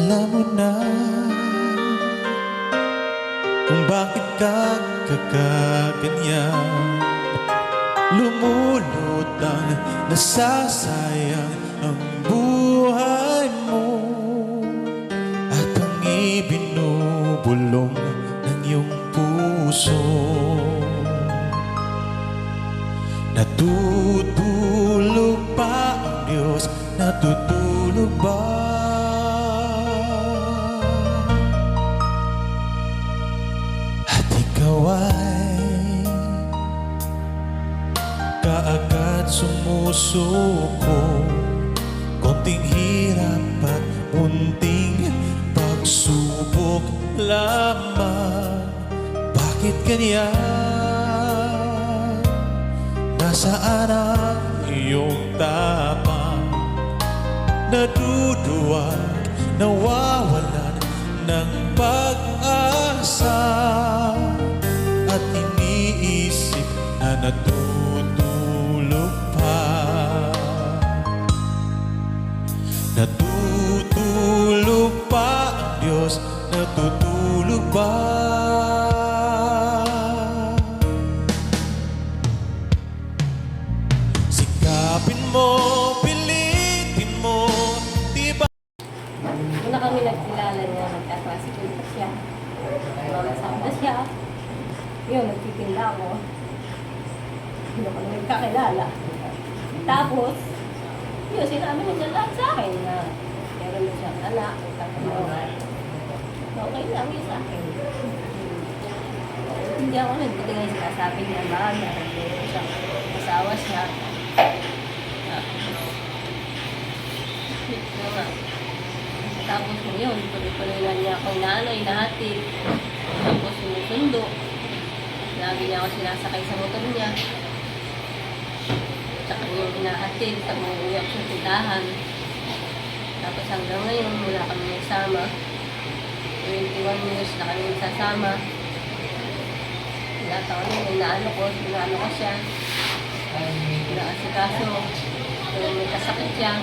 Alam mo na kung bakit ka kakaganyan. Lumulutang, nasasayang ang buhay mo, at ang ibinubulong ng iyong puso. Natutulog ba ang Diyos? Natutulog ba? At ikaw ay kaagad sumusuko. Konting hirap at munting pagsubok lamang. Bakit ganyan? Nasaan ang iyong tama? Naduduwag, nawawalan ng pag-asa, at iniisip na natutulog pa. Natutulog pa ang Diyos? Natutulog ba? Sikapin mo, pilitin mo, di ba? Una kami nagkilala niya, nagkaklasiko na siya. Mamasama na siya. Yun, nagtitinda ako. Hindi kami nagkakilala. Tapos, yun, sinabi niya lahat sa akin na meron na siyang anak, nagkakilala. Okay lang yun sa akin. Hindi ako nagbigay, sinasabi niya ba, meron siyang asawa siya. Tapos yun, tuloy-tuloy na niya akong nanay, nahatid. Tapos sinusundo. Lagi niya ako sinasakay sa motor niya. Tsaka yung inahatid, sa mga uyak sa tindahan. Tapos hanggang ngayon, wala kami nagsama. 21 years na kami nagsasama. Tinataon niya, inaano ko siya. Inaasikaso. Kung may kasakit siya.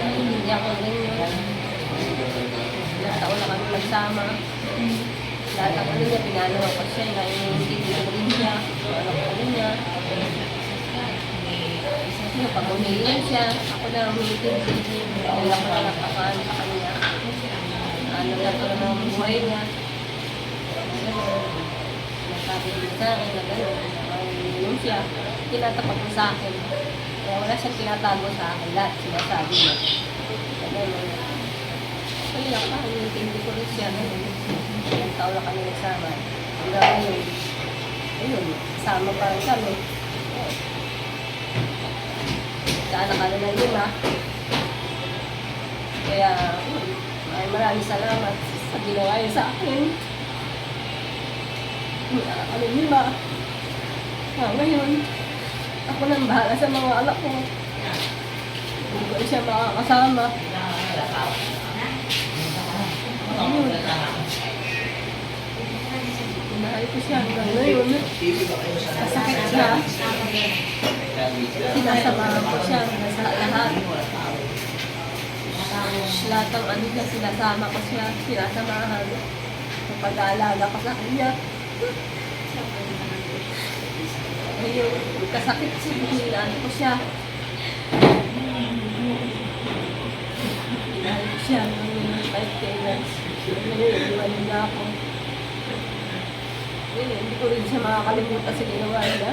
Hindi ako rin yun. Ilang taon na kami magsama. Lahat ako rin niya, pinalawa ko siya. Hindi ko rin siya. Ano ko rin niya. Pag umiilan siya, ako na umiitin. Wala ko na nakakaan sa kanya. Ano na ito naman ang buhay niya. Nasabi niya sa akin na gano'n. Umiinom siya. Tinatapat mo sa akin. Kaya wala siyang tinatago sa akin. Lahat sinasabi niya. Kaya ako, hindi ko rin siya. Ilang taon na kami nagsama. Hanggang ngayon. Ayun, sama pa rin kami. Kaanak ka na ng 5. Kaya, maraming salamat sa ginawa niyo sa akin. Kami 5. Ngayon, ako nang bahala sa mga anak ko. Hindi ko siya makakasama. Ayun. Mahal ko siya hanggang ngayon. Kasakit siya. Sinasamahan ko siya sa lahat. Lahat ng ano niya, sinasama ko siya. Sinasamahan. Sa pag-aalaga ko sa kanya. Ayun, kasakit siya. Ko siya. Mahal ko siya. Kahit kailan. Iwan niya ako. Hindi ko rin siya makakalimutan sa ginawa niya.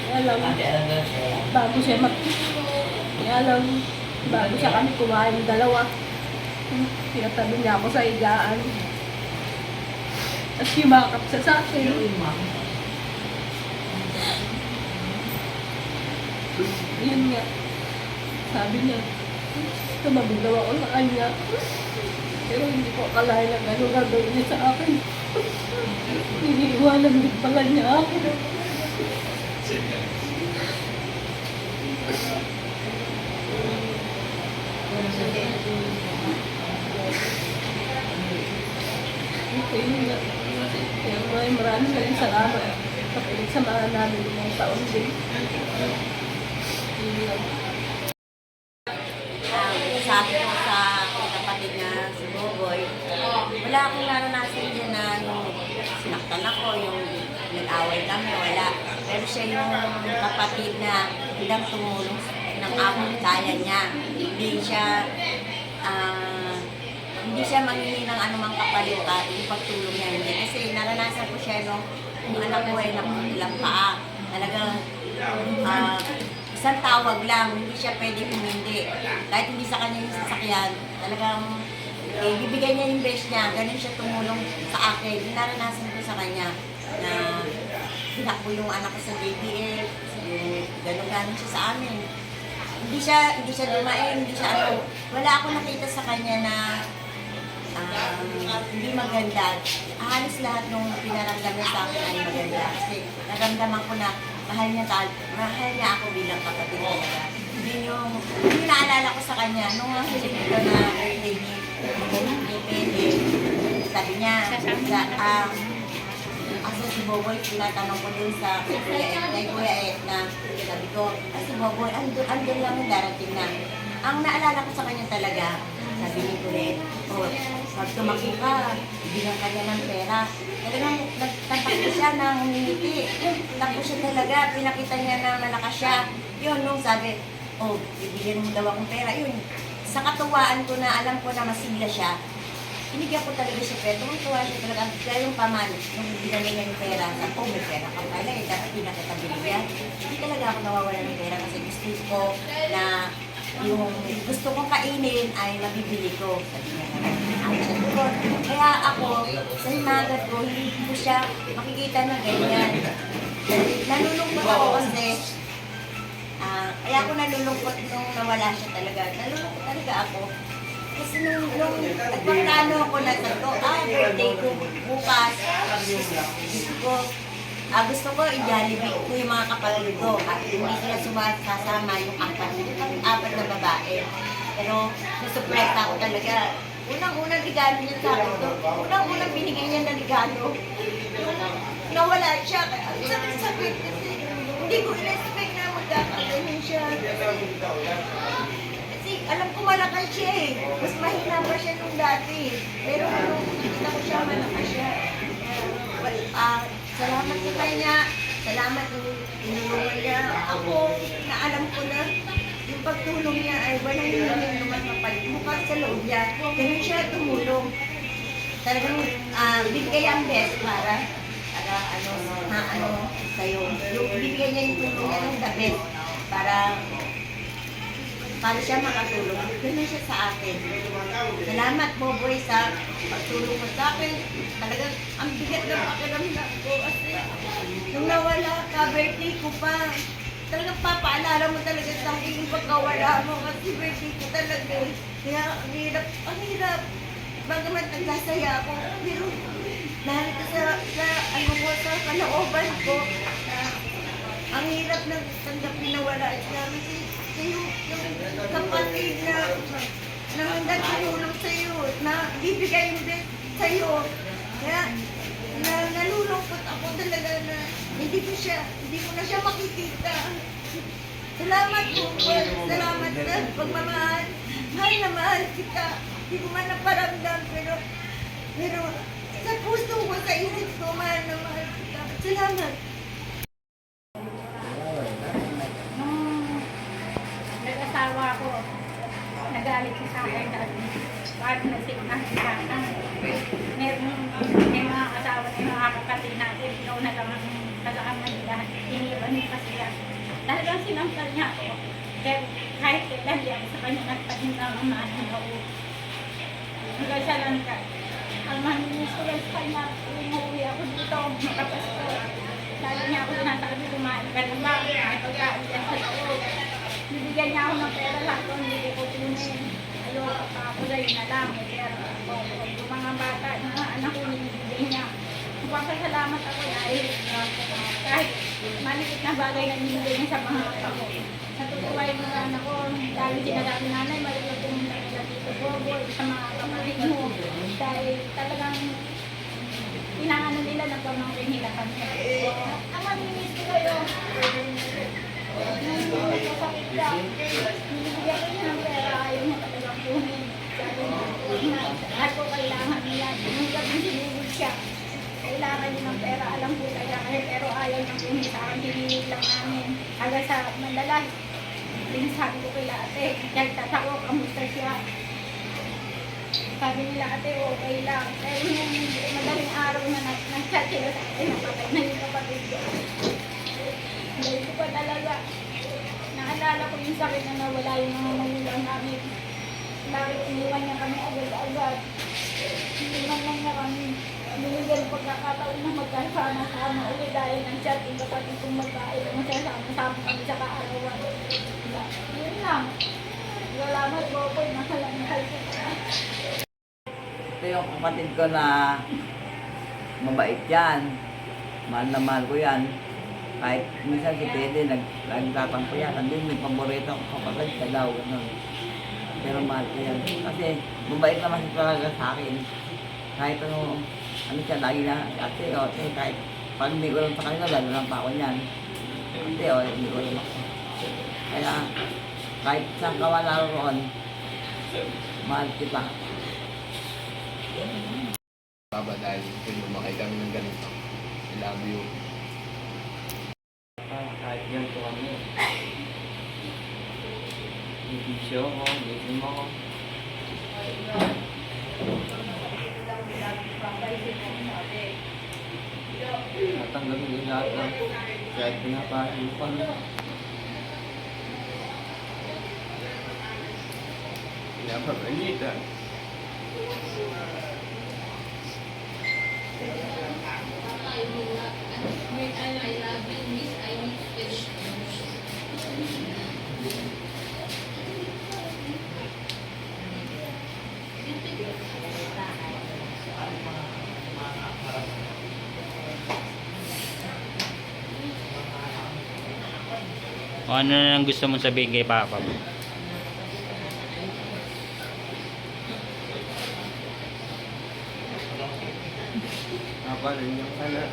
Kaya lang, bago siya bago siya kami kumain dalawa. Pinatabi niya ako sa higaan. Tapos yumakap siya sa akin. Yun nga. Sabi niya, tumabi daw ako sa kanya. Pero hindi ko akalain na gano'n gagawin niya sa akin. Iniiwanan din pala niya ako. Ayun nga. Kaya maraming salamat. Kapilit sa mga namin ng taon din. Sabi ko sa wala akong naranasan dyan na yung sinaktan ako, yung nag-away kami, wala. Pero siya yung kapatid na hanggang tumulong ng among kaya niya. Hindi siya mangingi ng anumang kapalit yung pagtulong niya. Hindi. Kasi naranasan ko siya nung yung anak ko ay nakutilang paa. Talagang isang tawag lang, hindi siya pwede humindi. Kahit hindi sa kanya yung sasakyan, talagang bibigay niya yung best niya. Ganun siya tumulong sa akin. Naranasan ko sa kanya na hinakbo yung anak ko sa JBL. Ganun siya sa amin. Hindi siya dumain, hindi siya ano. Wala akong nakita sa kanya na hindi maganda. Halos lahat nung pinaramdam niya sa akin ay maganda. Kasi naramdaman ko na mahal niya ako bilang kapatid talaga. Yung naalala ko sa kanya, nung hiling ito na birthday ni Pede, sabi niya, ako si Boboy, tinatanong ko dun sa Kuya Et na sabi ko, si Boboy, andun lang yung darating na. Ang naalala ko sa kanya talaga, sabi ni Kuya Et, pag tumakbo ka, bigyan ka niya ng pera. Talagang nagtatakbo siya ng humingiti. Takbo siya talaga, pinakita niya na malakas siya. Yun, nung sabi, bibigyan mo daw akong pera. Yun, sa katuwaan ko na alam ko na masigla siya, binigyan ko talaga siya pera. Tuwang-tuwa siya talaga. Kaya yung paman, nung bibigyan niya yung pera, sabi ko, may pera ka pala eh, dapat hindi na kita binigyan. Hindi talaga ako nawawala ng pera kasi gusto ko na yung gusto kong kainin ay mabibili ko. Sabi niya naman, kaya ako, sa himagat ko, hindi ko siya makikita na ganyan. Nalulungkot ako kasi, kaya ako nalulungkot nung nawala siya talaga. Nalulungkot talaga ako. Kasi nung nagpagkano ako na sabi birthday ko bukas, gusto ko i-jollibee ko yung mga kapatid ko at hindi sila sumasama yung apat na babae. Pero nasupresa ako talaga. Unang-unang regalo niya sa akin to. Unang-unang binigay niya na regalo. Nawala siya. Sakit kasi hindi ko in-expect na magkakaroon siya. Kasi alam ko malakas siya eh. Mas mahina pa siya nung dati. Pero nung nakita ko siya, malakas siya. Salamat sa kanya. Salamat yung tinulungan niya. Ako, na alam ko na yung pagtulong niya ay walang hindi naman mapalit. Mukha sa loob niya. Ganun siya tumulong. Talagang bigay ang best para sa'yo. Yung bibigyan niya yung tulong niya ng the best para siya makatulong. Ganun siya sa akin. Salamat, Boboy, sa pagtulong mo sa akin. Talagang ang bigat ng pakiramdam ko kasi nung nawala ka, birthday ko pa. Talagang papaalala mo talaga sa akin yung pagkawala mo kasi birthday ko talaga. Kaya ang hirap. Bagamat nagsasaya ako, pero dahil sa kalooban ko, ang hirap na tanggapin na wala siya. Kasi yung kapatid na hanggang tumulong sa'yo, na bibigay yung best sa'yo. Kaya nalulungkot ako talaga na hindi ko na siya makikita. Salamat po, salamat sa pagmamahal. Mahal na mahal kita. Hindi ko man naparamdam, pero sa puso ko, sa isip ko, mahal na mahal kita. Salamat. Nag-asawa ko, nagalit siya sa akin dati. Bakit nasignan siya? May mga asawa na yung mga kapatid natin, ikaw na lang ang talagang nila, iniwan pa siya. Talagang sinampal niya ako. Pero kahit kailan yan, sa kanya nagpahinga ang mahin ako. Hanggang siya lang ka. Ang maninis ko lang sa kanya, umuwi ako dito, makapasto. Lalo niya ako sinasabi, kumain ka na ba? May pagkain yan sa loob. Bibigyan niya ako ng pera lang kung hindi ko kunin. Ayoko pa ako sa'yo na lang. Pero yung mga bata, yung mga anak ko, nilibigay niya. Magpapasalamat ako dahil kahit maliit na bagay na nilibigay niya sa mga anak ko. Natutuwa yung mga anak ko, dahil sinasabi nanay, maliit yung nila dito Boboy sa mga kapatid mo. Dahil talagang pinangano nila ng pamangkin nila kami. Ang maninis ko kayo. Nung sakit siya, nilibigyan ko niya ng pera, ayaw niya talagang kunin. Sabi niya, lahat ko kailangan nila. ayaw ng kunin sa akin, hinihingi lang namin. Hanggang sa madalas, sinasabi ko kay ate, kahit tatako, kamusta siya. Sabi nila ate, okay lang. Pero yung madaling araw na nag-chat sila sa akin, napatay na yung kapatid ko. Dahil ko pa talaga, naalala ko yung sakit na nawala yung mga magulang namin. Bakit iniwan niya kami agad-agad? Iniwan lang niya kami. Binigyan pagkakataon na magkasama-sama ulit dahil ng chat yung kapatid kong magkain. Magsasama-sama kami sa kaarawan. Yun lang. Salamat po po, mahal ko. Ito yung kapatid ko na mabait yan. Mahal na mahal ko yan. Kahit minsan si Tede nagtatang ko yan. Andun may paborito akong kapatid ka daw. Ganun. Pero mahal ko yan. Kasi mabait naman siya talaga sa akin. Kahit ano siya, lagi na, ate kahit pag hindi ko lang sa kanila, lalo lang pa ako niyan. Ate hindi ko lang ako. Kaya kahit saan ka wala roon, mahal kita. Baba dahil kung lumakay kami ng ganito. I love you. Kahit ganito kami. Ibisyo ko, gising mo ko. Natanggapin yung lahat ng kahit pinapahin ko kami. Pinapagalitan. O ano na lang gusto mong sabihin kay Papa mo? Papa, nandiyan ka na.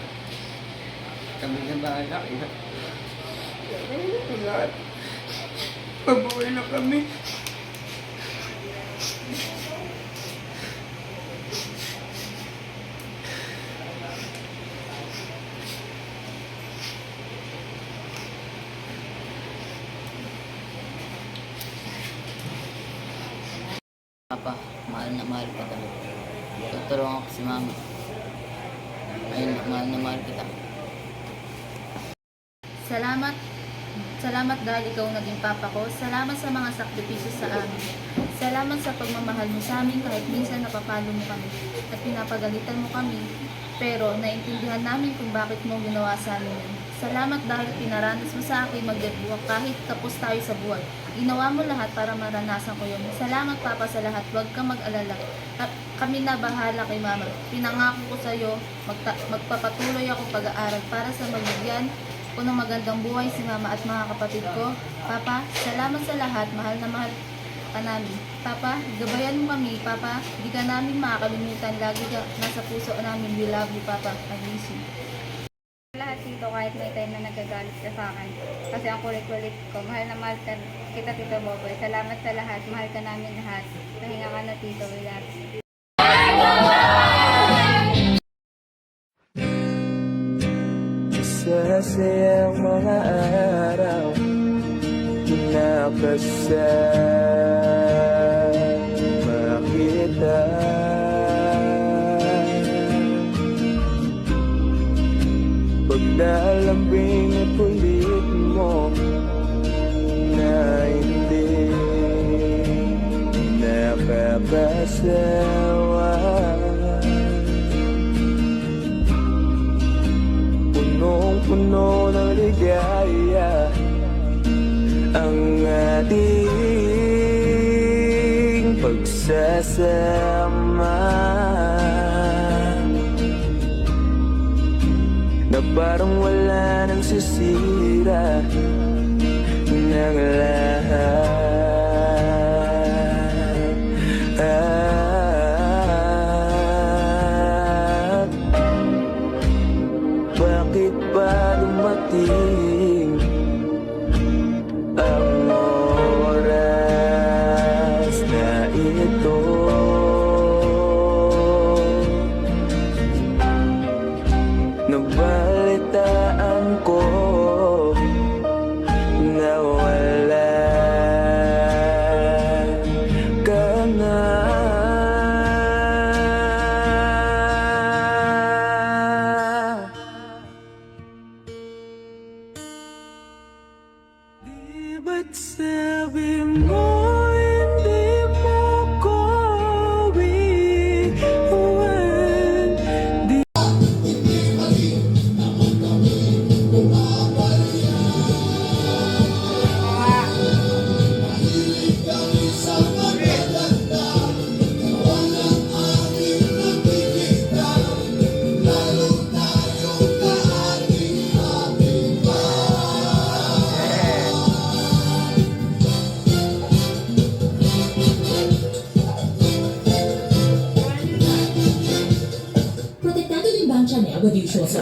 Kami na bahala. Lahat. Mabuhay na kami. Papa, mahal na mahal ka talaga. Tutulungan ako si Mama. Ayun, mahal na mahal kita. Salamat. Salamat dahil ikaw naging papa ko. Salamat sa mga sakripisyo sa amin. Salamat sa pagmamahal mo sa amin kahit minsan napapalo mo kami at pinapagalitan mo kami. Pero naintindihan namin kung bakit mo ginawa sa amin yun. Salamat dahil pinaranas mo sa akin magdadbuwak kahit tapos tayo sa buhay. Ginawa mo lahat para maranasan ko yun. Salamat Papa sa lahat. Huwag kang mag-alala. Kami na bahala kay Mama. Pinangako ko sa iyo, magpapatuloy ako pag-aaral para sa magigyan ko ng magandang buhay si Mama at mga kapatid ko. Papa, salamat sa lahat. Mahal na mahal ka namin. Papa, gabayan mo kami. Papa, di ka namin makakalimutan. Lagi ka nasa puso namin. We love you, Papa. I miss you. Lahat dito kahit may time na nagagalit ka sa akin. Kasi ang kulit-kulit ko. Mahal na mahal kita, Tito Boboy. Salamat sa lahat. Mahal ka namin lahat. Pahinga ka na, Tito. We love you. Masasayang mga araw nakasama kita. Paglalambing at kulit mo na hindi nakakasawa. Punong-puno ng ligaya ang ating pagsasama, na parang wala nang sisira ng lahat. Bakit ba dumating ang oras na ito? Nabalitaan What do you show us?